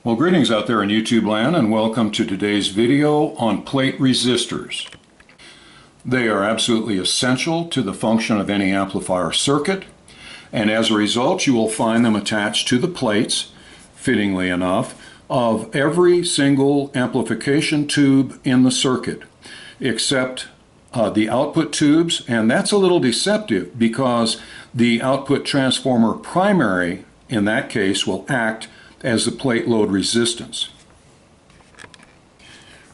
Well, greetings out there in YouTube land, and welcome to today's video on plate resistors. They are absolutely essential to the function of any amplifier circuit, and as a result you will find them attached to the plates, fittingly enough, of every single amplification tube in the circuit, except the output tubes, and that's a little deceptive because the output transformer primary in that case will act as the plate load resistance.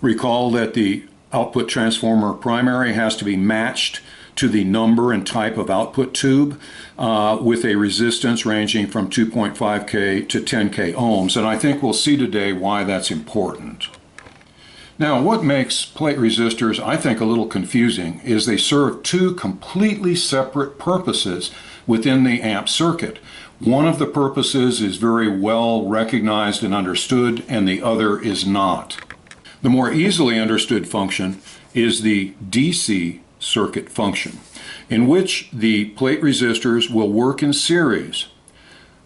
Recall that the output transformer primary has to be matched to the number and type of output tube with a resistance ranging from 2.5K to 10K ohms, and I think we'll see today why that's important. Now, what makes plate resistors, I think, a little confusing is they serve two completely separate purposes within the amp circuit. One of the purposes is very well recognized and understood, and the other is not. The more easily understood function is the DC circuit function, in which the plate resistors will work in series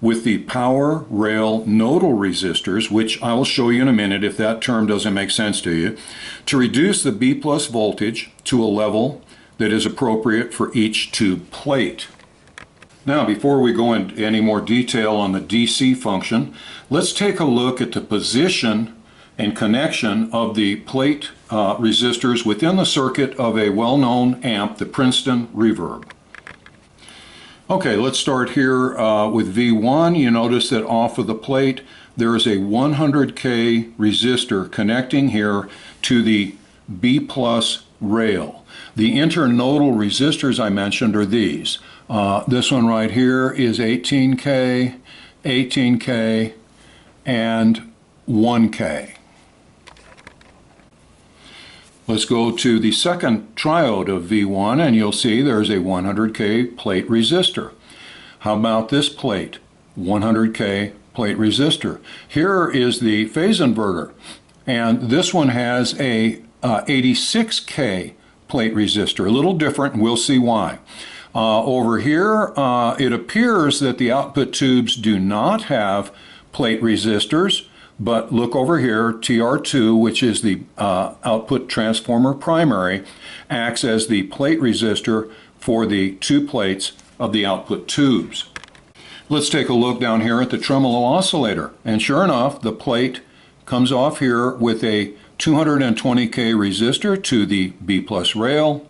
with the power rail nodal resistors, which I will show you in a minute if that term doesn't make sense to you, to reduce the B+ voltage to a level that is appropriate for each tube plate. Now, before we go into any more detail on the DC function, let's take a look at the position and connection of the plate resistors within the circuit of a well-known amp, the Princeton Reverb. Okay, let's start here with V1. You notice that off of the plate there is a 100K resistor connecting here to the B+ rail. The internodal resistors I mentioned are these. This one right here is 18K, 18K, and 1K. Let's go to the second triode of V1 and you'll see there's a 100K plate resistor. How about this plate? 100K plate resistor. Here is the phase inverter, and this one has a 86K plate resistor. A little different, and we'll see why. Over here, it appears that the output tubes do not have plate resistors, but look over here, TR2, which is the output transformer primary, acts as the plate resistor for the two plates of the output tubes. Let's take a look down here at the tremolo oscillator, and sure enough, the plate comes off here with a 220K resistor to the B+ rail.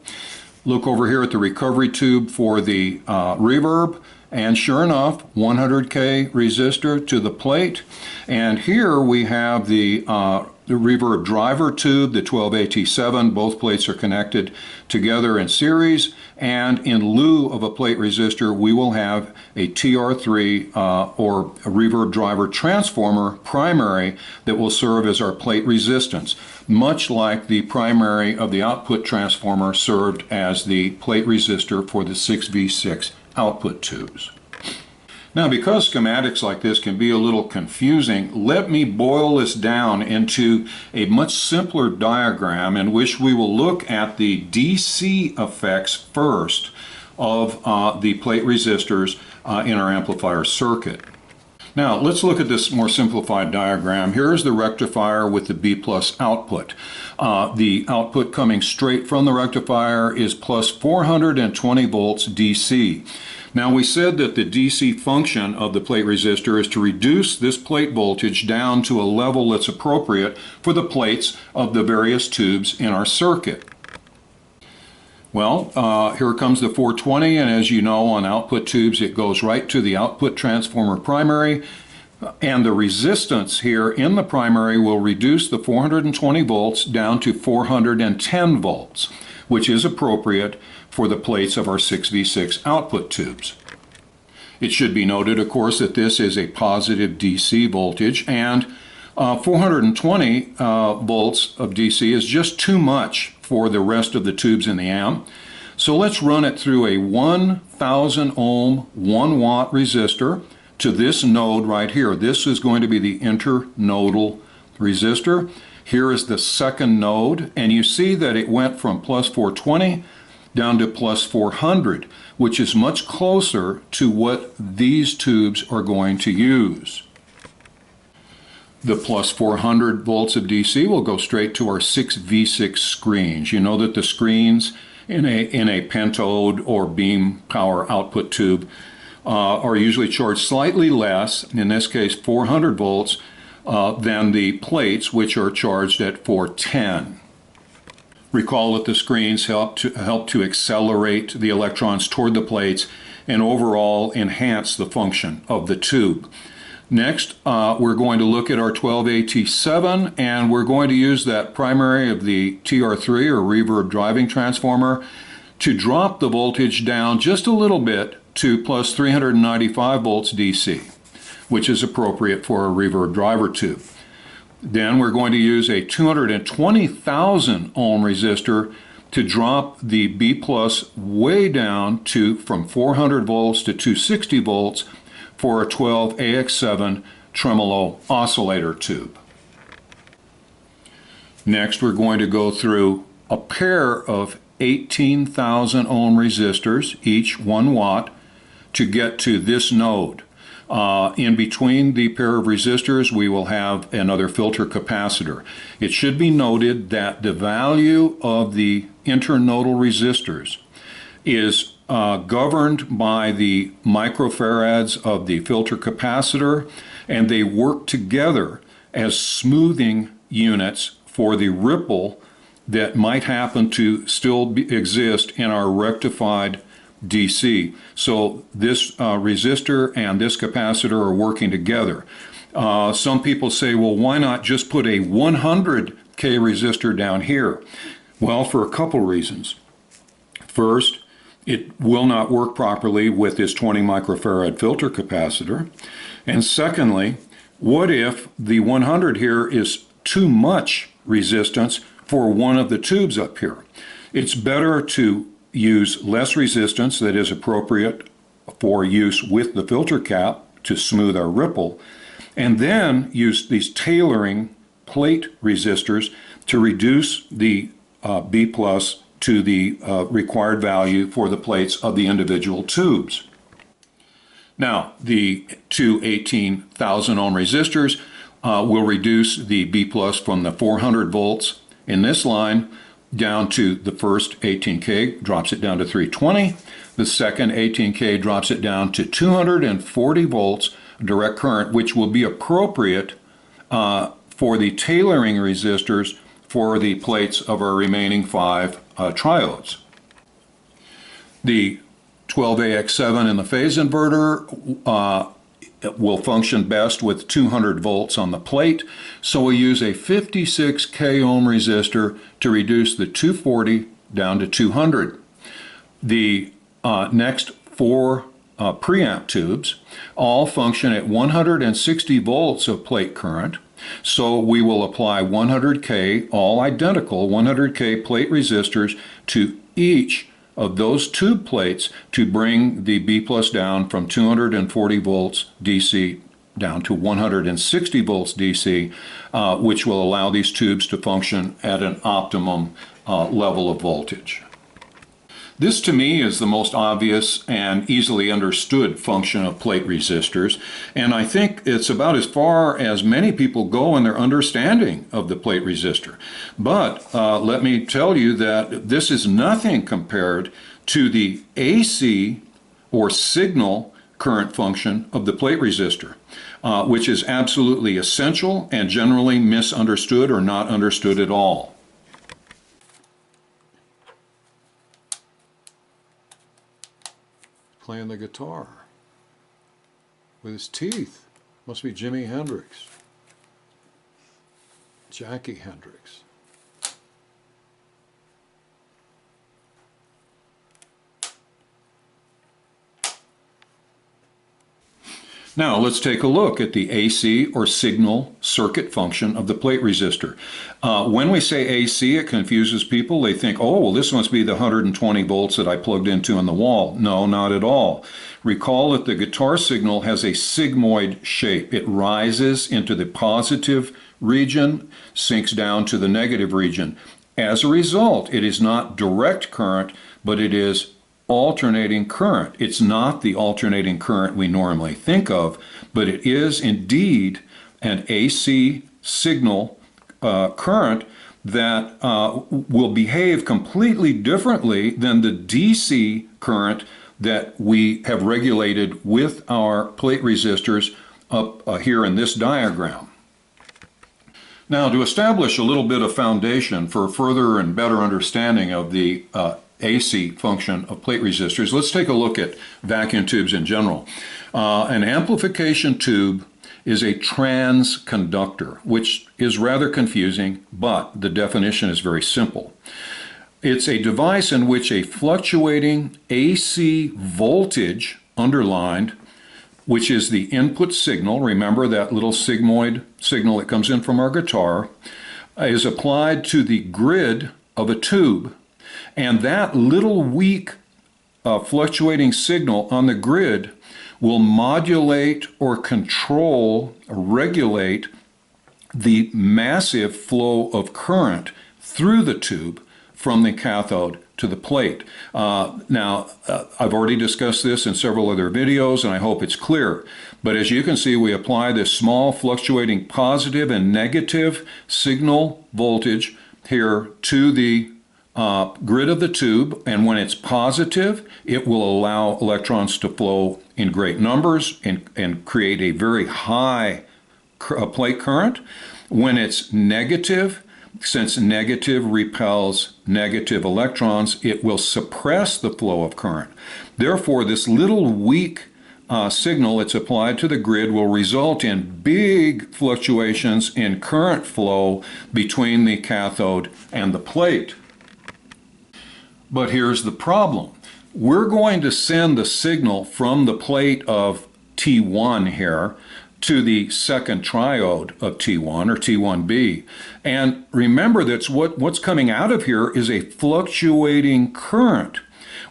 Look over here at the recovery tube for the reverb, and sure enough, 100K resistor to the plate. And here we have the reverb driver tube, the 12AT7. Both plates are connected together in series, and in lieu of a plate resistor, we will have a TR3 or a reverb driver transformer primary that will serve as our plate resistance, much like the primary of the output transformer served as the plate resistor for the 6V6 output tubes. Now, because schematics like this can be a little confusing, let me boil this down into a much simpler diagram in which we will look at the DC effects first of the plate resistors in our amplifier circuit. Now, let's look at this more simplified diagram. Here's the rectifier with the B+ output. The output coming straight from the rectifier is plus 420 volts DC. Now, we said that the DC function of the plate resistor is to reduce this plate voltage down to a level that's appropriate for the plates of the various tubes in our circuit. Well, here comes the 420, and as you know, on output tubes it goes right to the output transformer primary, and the resistance here in the primary will reduce the 420 volts down to 410 volts, which is appropriate for the plates of our 6V6 output tubes. It should be noted, of course, that this is a positive DC voltage, and 420 volts of DC is just too much for the rest of the tubes in the amp. So let's run it through a 1000 ohm 1 watt resistor to this node right here. This is going to be the internodal resistor. Here is the second node, and you see that it went from plus 420 down to plus 400, which is much closer to what these tubes are going to use. The plus 400 volts of DC will go straight to our 6V6 screens. You know that the screens in a pentode or beam power output tube are usually charged slightly less, in this case 400 volts, than the plates, which are charged at 410. Recall that the screens help to accelerate the electrons toward the plates and overall enhance the function of the tube. Next, we're going to look at our 12AT7, and we're going to use that primary of the TR3 or reverb driving transformer to drop the voltage down just a little bit to plus 395 volts DC, which is appropriate for a reverb driver tube. Then we're going to use a 220,000 ohm resistor to drop the B plus way down from 400 volts to 260 volts for a 12AX7 tremolo oscillator tube. Next, we're going to go through a pair of 18,000 ohm resistors, each 1 watt, to get to this node. In between the pair of resistors, we will have another filter capacitor. It should be noted that the value of the internodal resistors is governed by the microfarads of the filter capacitor, and they work together as smoothing units for the ripple that might happen to still exist in our rectified DC. So this resistor and this capacitor are working together. Some people say, well, why not just put a 100K resistor down here? Well, for a couple reasons. First, it will not work properly with this 20 microfarad filter capacitor. And secondly, what if the 100 here is too much resistance for one of the tubes up here? It's better to use less resistance that is appropriate for use with the filter cap to smooth our ripple, and then use these tailoring plate resistors to reduce the B plus to the required value for the plates of the individual tubes. Now, the two 18,000 ohm resistors will reduce the B plus from the 400 volts in this line down to the first 18K, drops it down to 320. The second 18K drops it down to 240 volts direct current, which will be appropriate for the tailoring resistors for the plates of our remaining 5 triodes. The 12AX7 in the phase inverter will function best with 200 volts on the plate, so we use a 56K ohm resistor to reduce the 240 down to 200. The next 4 preamp tubes all function at 160 volts of plate current, so we will apply 100K, all identical 100K plate resistors to each of those tube plates to bring the B plus down from 240 volts DC down to 160 volts DC, which will allow these tubes to function at an optimum level of voltage. This to me is the most obvious and easily understood function of plate resistors, and I think it's about as far as many people go in their understanding of the plate resistor. But let me tell you that this is nothing compared to the AC or signal current function of the plate resistor, which is absolutely essential and generally misunderstood or not understood at all. Playing the guitar with his teeth. Must be Jimi Hendrix. Jackie Hendrix. Now let's take a look at the AC or signal circuit function of the plate resistor. When we say AC, it confuses people. They think, oh, well, this must be the 120 volts that I plugged into on the wall. No, not at all. Recall that the guitar signal has a sigmoid shape. It rises into the positive region, sinks down to the negative region. As a result, it is not direct current, but it is alternating current. It's not the alternating current we normally think of, but it is indeed an AC signal current that will behave completely differently than the DC current that we have regulated with our plate resistors up here in this diagram. Now, to establish a little bit of foundation for further and better understanding of the AC function of plate resistors, let's take a look at vacuum tubes in general. An amplification tube is a transconductor, which is rather confusing, but the definition is very simple. It's a device in which a fluctuating AC voltage underlined, which is the input signal, remember that little sigmoid signal that comes in from our guitar, is applied to the grid of a tube. And that little weak fluctuating signal on the grid will modulate or control or regulate the massive flow of current through the tube from the cathode to the plate. Now, I've already discussed this in several other videos, and I hope it's clear. But as you can see, we apply this small fluctuating positive and negative signal voltage here to the grid of the tube, and when it's positive, it will allow electrons to flow in great numbers and create a very high plate current. When it's negative, since negative repels negative electrons, it will suppress the flow of current. Therefore, this little weak signal that's applied to the grid will result in big fluctuations in current flow between the cathode and the plate. But here's the problem. We're going to send the signal from the plate of T1 here to the second triode of T1 or T1B. And remember that what's coming out of here is a fluctuating current.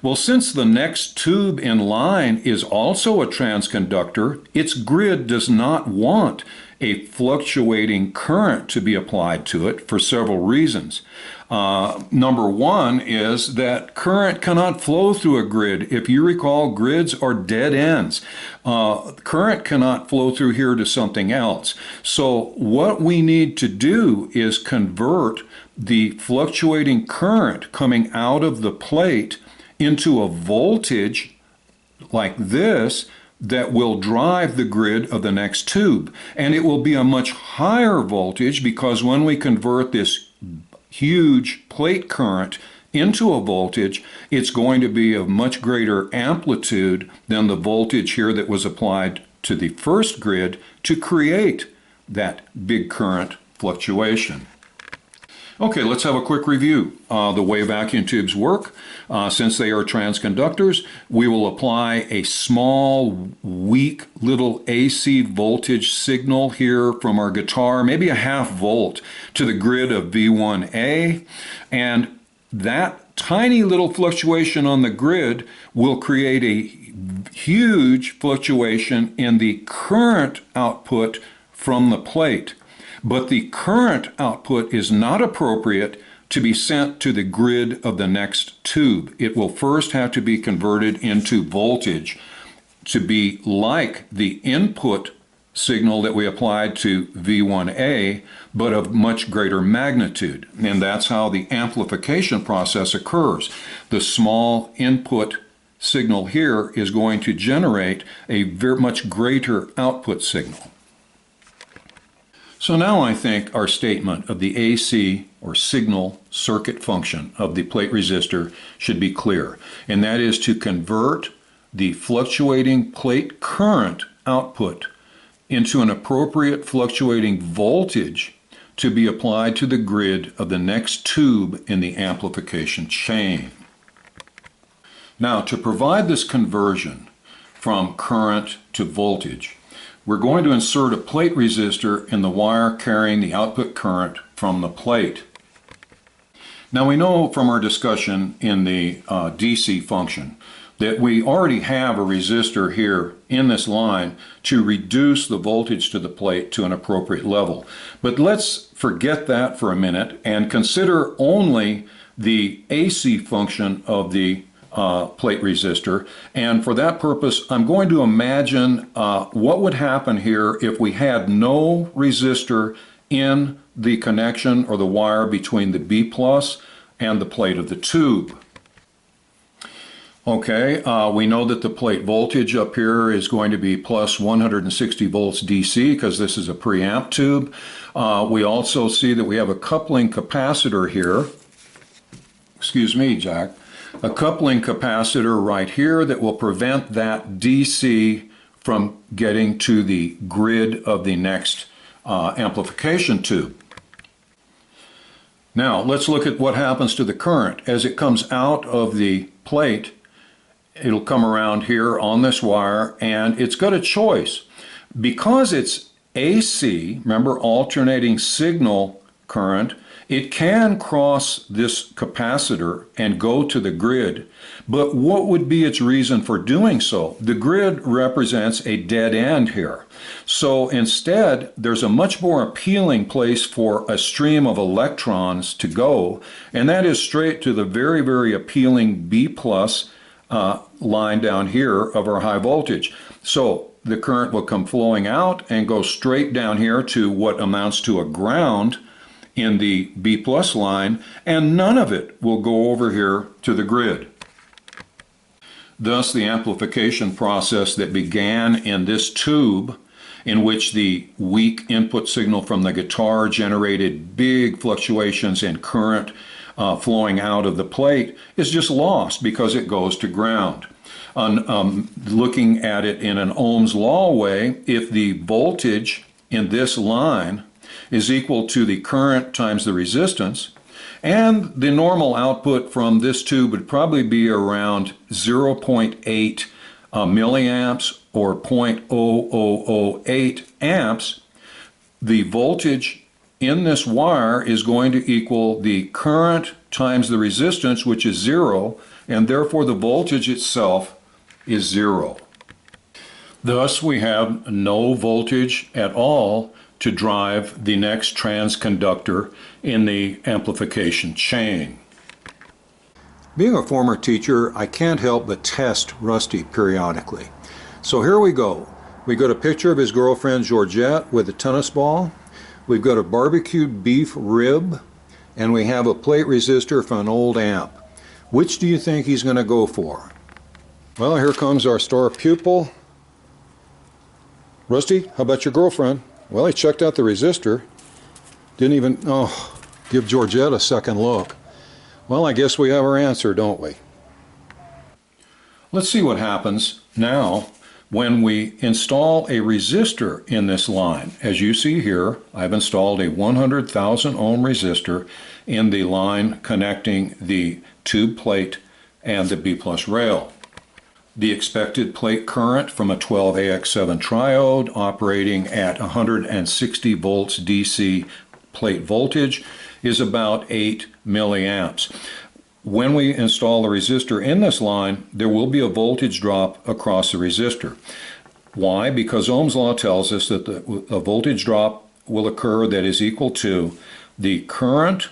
Well, since the next tube in line is also a transconductor, its grid does not want a fluctuating current to be applied to it for several reasons. Number one is that current cannot flow through a grid. If you recall, grids are dead ends. Current cannot flow through here to something else. So what we need to do is convert the fluctuating current coming out of the plate into a voltage like this that will drive the grid of the next tube. And it will be a much higher voltage because when we convert this huge plate current into a voltage, it's going to be of much greater amplitude than the voltage here that was applied to the first grid to create that big current fluctuation. Okay, let's have a quick review. The way vacuum tubes work, since they are transconductors, we will apply a small, weak little AC voltage signal here from our guitar, maybe a ½ volt, to the grid of V1A, and that tiny little fluctuation on the grid will create a huge fluctuation in the current output from the plate. But the current output is not appropriate to be sent to the grid of the next tube. It will first have to be converted into voltage to be like the input signal that we applied to V1A, but of much greater magnitude. And that's how the amplification process occurs. The small input signal here is going to generate a very much greater output signal. So now I think our statement of the AC or signal circuit function of the plate resistor should be clear, and that is to convert the fluctuating plate current output into an appropriate fluctuating voltage to be applied to the grid of the next tube in the amplification chain. Now, to provide this conversion from current to voltage, we're going to insert a plate resistor in the wire carrying the output current from the plate. Now we know from our discussion in the DC function that we already have a resistor here in this line to reduce the voltage to the plate to an appropriate level. But let's forget that for a minute and consider only the AC function of the plate resistor, and for that purpose I'm going to imagine what would happen here if we had no resistor in the connection or the wire between the B plus and the plate of the tube. Okay, we know that the plate voltage up here is going to be plus 160 volts DC because this is a preamp tube. We also see that we have a coupling capacitor here. Excuse me, Jack. A coupling capacitor right here that will prevent that DC from getting to the grid of the next amplification tube. Now let's look at what happens to the current. As it comes out of the plate, it'll come around here on this wire, and it's got a choice. Because it's AC, remember, alternating signal current, it can cross this capacitor and go to the grid, but what would be its reason for doing so? The grid represents a dead end here. So instead, there's a much more appealing place for a stream of electrons to go, and that is straight to the very, very appealing B plus line down here of our high voltage. So the current will come flowing out and go straight down here to what amounts to a ground in the B plus line, and none of it will go over here to the grid. Thus, the amplification process that began in this tube, in which the weak input signal from the guitar generated big fluctuations in current flowing out of the plate, is just lost because it goes to ground. Looking at it in an Ohm's law way, if the voltage in this line is equal to the current times the resistance, and the normal output from this tube would probably be around 0.8 milliamps or 0.0008 amps, the voltage in this wire is going to equal the current times the resistance, which is 0, and therefore the voltage itself is 0. Thus, we have no voltage at all to drive the next transconductor in the amplification chain. Being a former teacher, I can't help but test Rusty periodically. So here we go. We got a picture of his girlfriend Georgette with a tennis ball. We've got a barbecued beef rib, and we have a plate resistor from an old amp. Which do you think he's going to go for? Well, here comes our star pupil. Rusty, how about your girlfriend? Well, he checked out the resistor. Didn't even, give Georgette a second look. Well, I guess we have our answer, don't we? Let's see what happens now when we install a resistor in this line. As you see here, I've installed a 100,000 ohm resistor in the line connecting the tube plate and the B plus rail. The expected plate current from a 12AX7 triode operating at 160 volts DC plate voltage is about 8 milliamps. When we install the resistor in this line, there will be a voltage drop across the resistor. Why? Because Ohm's law tells us that a voltage drop will occur that is equal to the current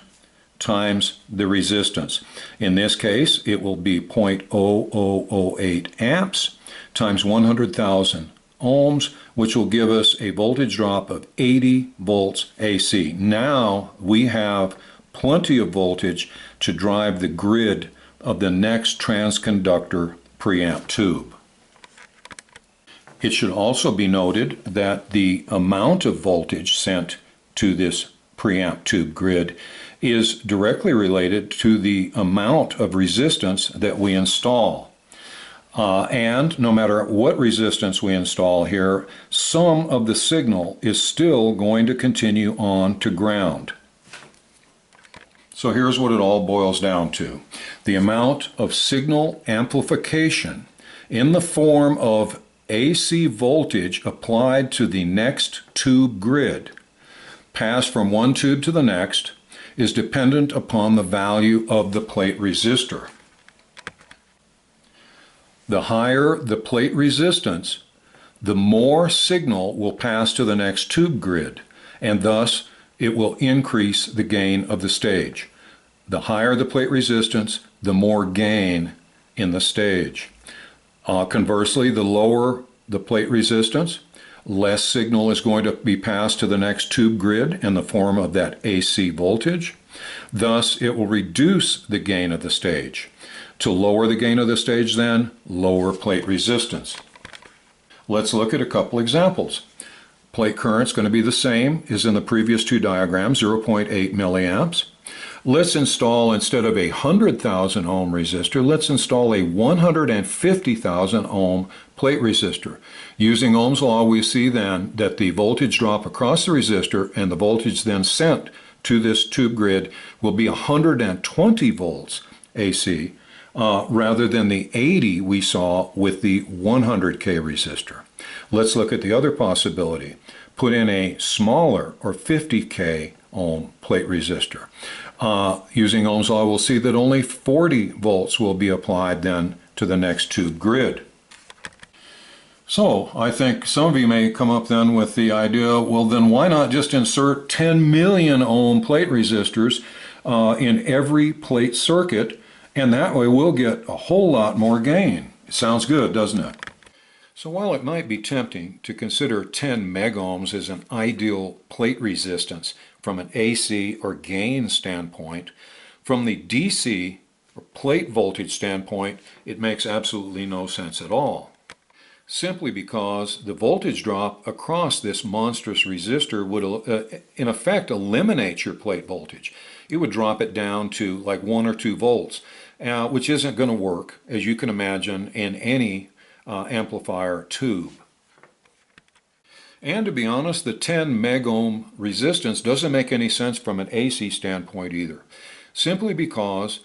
times the resistance. In this case, it will be 0.0008 amps times 100,000 ohms, which will give us a voltage drop of 80 volts AC. Now we have plenty of voltage to drive the grid of the next transconductor preamp tube. It should also be noted that the amount of voltage sent to this preamp tube grid is directly related to the amount of resistance that we install. And no matter what resistance we install here, some of the signal is still going to continue on to ground. So here's what it all boils down to. The amount of signal amplification in the form of AC voltage applied to the next tube grid, passed from one tube to the next, is dependent upon the value of the plate resistor. The higher the plate resistance, the more signal will pass to the next tube grid, and thus it will increase the gain of the stage. The higher the plate resistance, the more gain in the stage. Conversely, the lower the plate resistance, less signal is going to be passed to the next tube grid in the form of that AC voltage. Thus, it will reduce the gain of the stage. To lower the gain of the stage, then, lower plate resistance. Let's look at a couple examples. Plate current is going to be the same as in the previous two diagrams, 0.8 milliamps. Let's install, instead of a 100,000 ohm resistor, let's install a 150,000 ohm plate resistor. Using Ohm's law, we see then that the voltage drop across the resistor and the voltage then sent to this tube grid will be 120 volts AC rather than the 80 we saw with the 100K resistor. Let's look at the other possibility. Put in a smaller or 50K ohm plate resistor. Using Ohm's law, we'll see that only 40 volts will be applied then to the next tube grid. So I think some of you may come up then with the idea, well then why not just insert 10 million ohm plate resistors in every plate circuit, and that way we'll get a whole lot more gain. It sounds good, doesn't it? So while it might be tempting to consider 10 megohms as an ideal plate resistance from an AC or gain standpoint, from the DC or plate voltage standpoint, it makes absolutely no sense at all. Simply because the voltage drop across this monstrous resistor would in effect eliminate your plate voltage. It would drop it down to like 1 or 2 volts, which isn't going to work, as you can imagine, in any amplifier tube. And to be honest, the 10 megohm resistance doesn't make any sense from an AC standpoint either. Simply because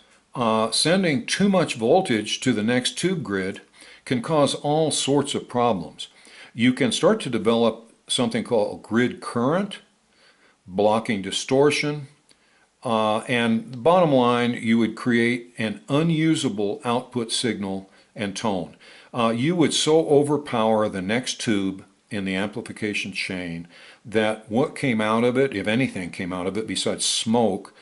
sending too much voltage to the next tube grid can cause all sorts of problems. You can start to develop something called grid current, blocking distortion, and bottom line, you would create an unusable output signal and tone. You would so overpower the next tube in the amplification chain that what came out of it, if anything came out of it besides smoke,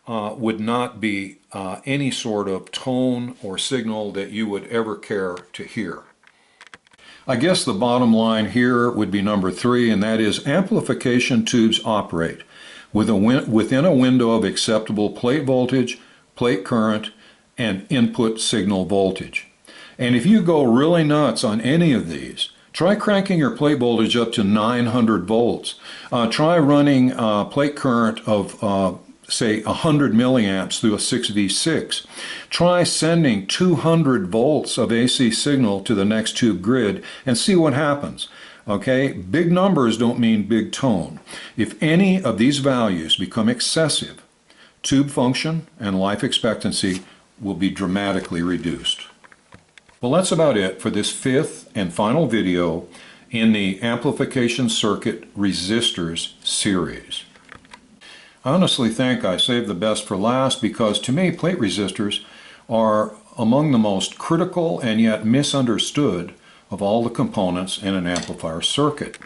would not be any sort of tone or signal that you would ever care to hear. I guess the bottom line here would be number 3, and that is amplification tubes operate within a window of acceptable plate voltage, plate current, and input signal voltage. And if you go really nuts on any of these, try cranking your plate voltage up to 900 volts. Try running plate current of say 100 milliamps through a 6V6. Try sending 200 volts of AC signal to the next tube grid and see what happens. Okay, big numbers don't mean big tone. If any of these values become excessive, tube function and life expectancy will be dramatically reduced. Well, that's about it for this 5th and final video in the Amplification Circuit Resistors series. I honestly think I saved the best for last because to me plate resistors are among the most critical and yet misunderstood of all the components in an amplifier circuit.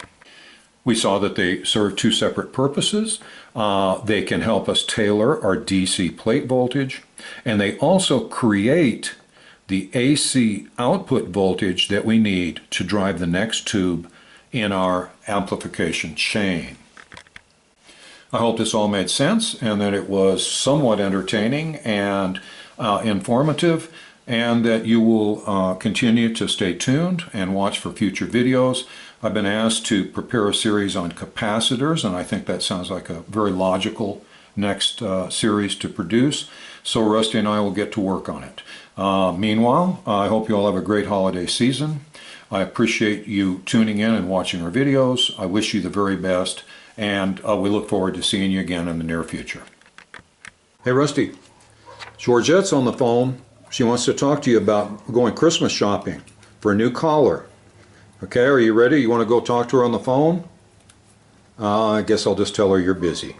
We saw that they serve 2 separate purposes. They can help us tailor our DC plate voltage, and they also create the AC output voltage that we need to drive the next tube in our amplification chain. I hope this all made sense and that it was somewhat entertaining and informative, and that you will continue to stay tuned and watch for future videos. I've been asked to prepare a series on capacitors, and I think that sounds like a very logical next series to produce. So Rusty and I will get to work on it. Meanwhile, I hope you all have a great holiday season. I appreciate you tuning in and watching our videos. I wish you the very best, and we look forward to seeing you again in the near future. Hey Rusty, Georgette's on the phone. She wants to talk to you about going Christmas shopping for a new collar. Okay, are you ready? You want to go talk to her on the phone? I guess I'll just tell her you're busy.